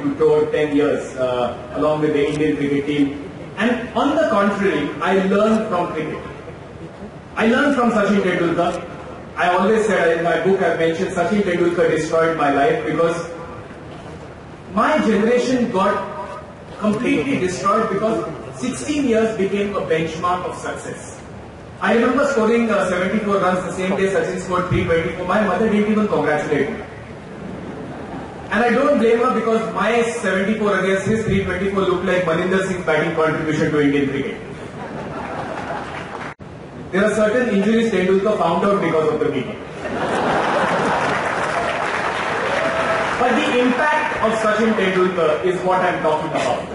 to tour 10 years along with the Indian cricket team. And on the contrary, I learned from cricket. I learned from Sachin Tendulkar. I always said in my book, I mentioned Sachin Tendulkar destroyed my life because my generation got completely destroyed because 16 years became a benchmark of success. I remember scoring 74 runs the same day Sachin scored 324. My mother didn't even congratulate me. And I don't blame her because my 74 against his 324 looked like Maninder Singh's batting contribution to Indian cricket. There are certain injuries Tendulkar found out because of the meeting. But the impact of Sachin Tendulkar is what I'm talking about.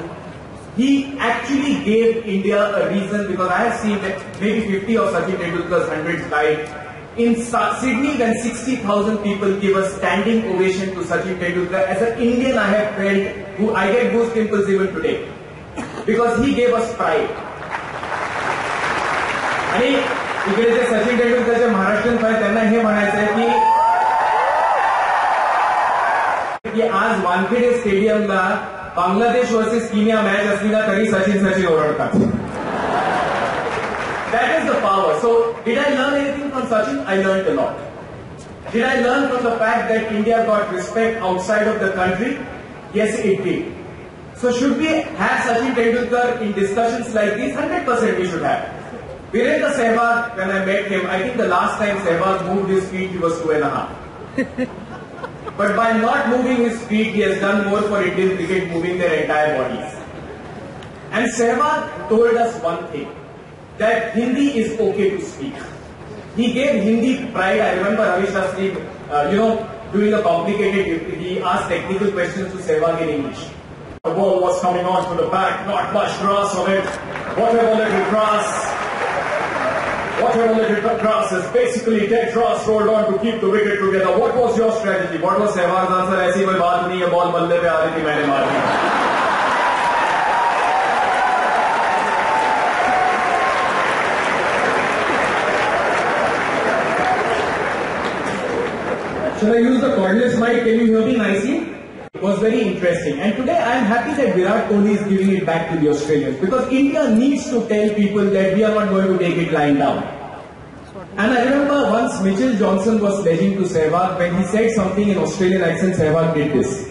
He actually gave India a reason, because I have seen that maybe 50 of Sachin Tendulkar's hundreds died. In Sydney, when 60,000 people give a standing ovation to Sachin Tendulkar, as an Indian I have felt, I get goosebumps even today. Because he gave us pride. आणि इकडे जे सचिन तेंडुलकरचे Maharashtrian fan त्यांना हे म्हणायचं आहे की आज वानखेडे स्टेडियमला बांगलादेश वर्सेस कीनिया मॅच असली ना तरी सचिन ओरडतात. That is the power. So, did I learn anything from Sachin? I learned a lot. Did I learn from the fact that India got respect outside of the country? Yes, it did. So, should we have Sachin Tendulkar in discussions like these? 100% we should have. Virendra Sehwag, when I met him, I think the last time Sehwag moved his feet, he was 2.5. But by not moving his feet, he has done more for Indian cricket, moving their entire bodies. And Sehwag told us one thing, that Hindi is okay to speak. He gave Hindi pride. I remember Ravi Shastri, doing a complicated, he asked technical questions to Sehwag in English. The ball was coming on to the back, not much grass on it. Whatever little grass is basically dead grass rolled on to keep the wicket together. What was your strategy? What was Sehwag's answer? ऐसी कोई बात नहीं है, ball बल्ले पे आ रही थी, मैंने मार दी. Should I use the cordless mic? Can you hear me nicely? It was very interesting. And today I am happy that Virat Kohli is giving it back to the Australians, because India needs to tell people that we are not going to take it lying down. And I remember once Mitchell Johnson was sledging to Sehwag, when he said something in Australian accent, Sehwag did this.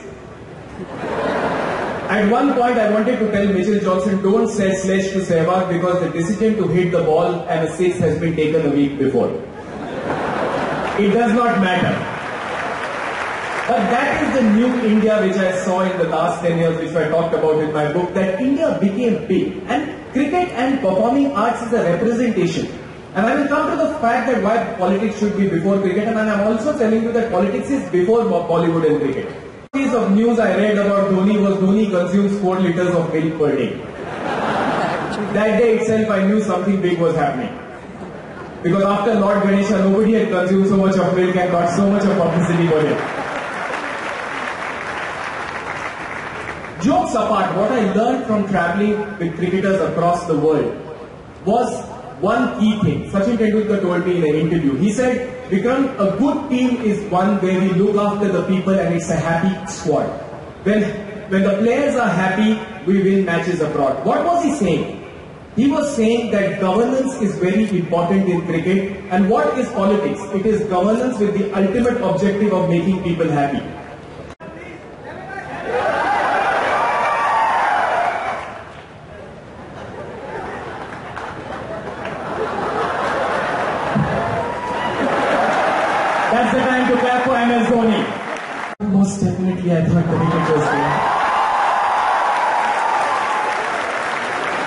At one point I wanted to tell Mitchell Johnson, don't say sledge to Sehwag, because the decision to hit the ball and a six has been taken a week before. It does not matter. But that is the new India which I saw in the last 10 years, which I talked about in my book, that India became big. And cricket and performing arts is a representation. And I will come to the fact that why politics should be before cricket, and I am also telling you that politics is before Bollywood and cricket. A piece of news I read about Dhoni was Dhoni consumes 4 liters of milk per day. That day itself I knew something big was happening. Because after Lord Ganesha, nobody had consumed so much of milk and got so much of publicity for it. Jokes apart, what I learned from traveling with cricketers across the world was one key thing. Sachin Tendulkar told me in an interview. He said, Vikram, a good team is one where we look after the people and it's a happy squad. When the players are happy, we win matches abroad. What was he saying? He was saying that governance is very important in cricket. And what is politics? It is governance with the ultimate objective of making people happy. That's the time to clap for MS Dhoni. Most definitely, I thought the wicket was there.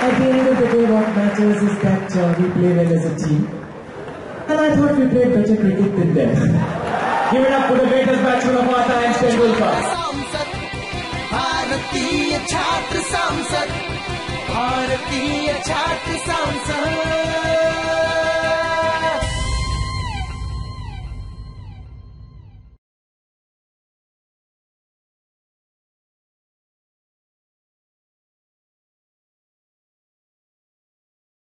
At the end of the day, what matters is that we play well as a team. And I thought we played better cricket than them. Give it up for the greatest batsman of our time, Tendulkar. Bharatiy Chhatra Sansad. Bharatiy Chhatra Sansad.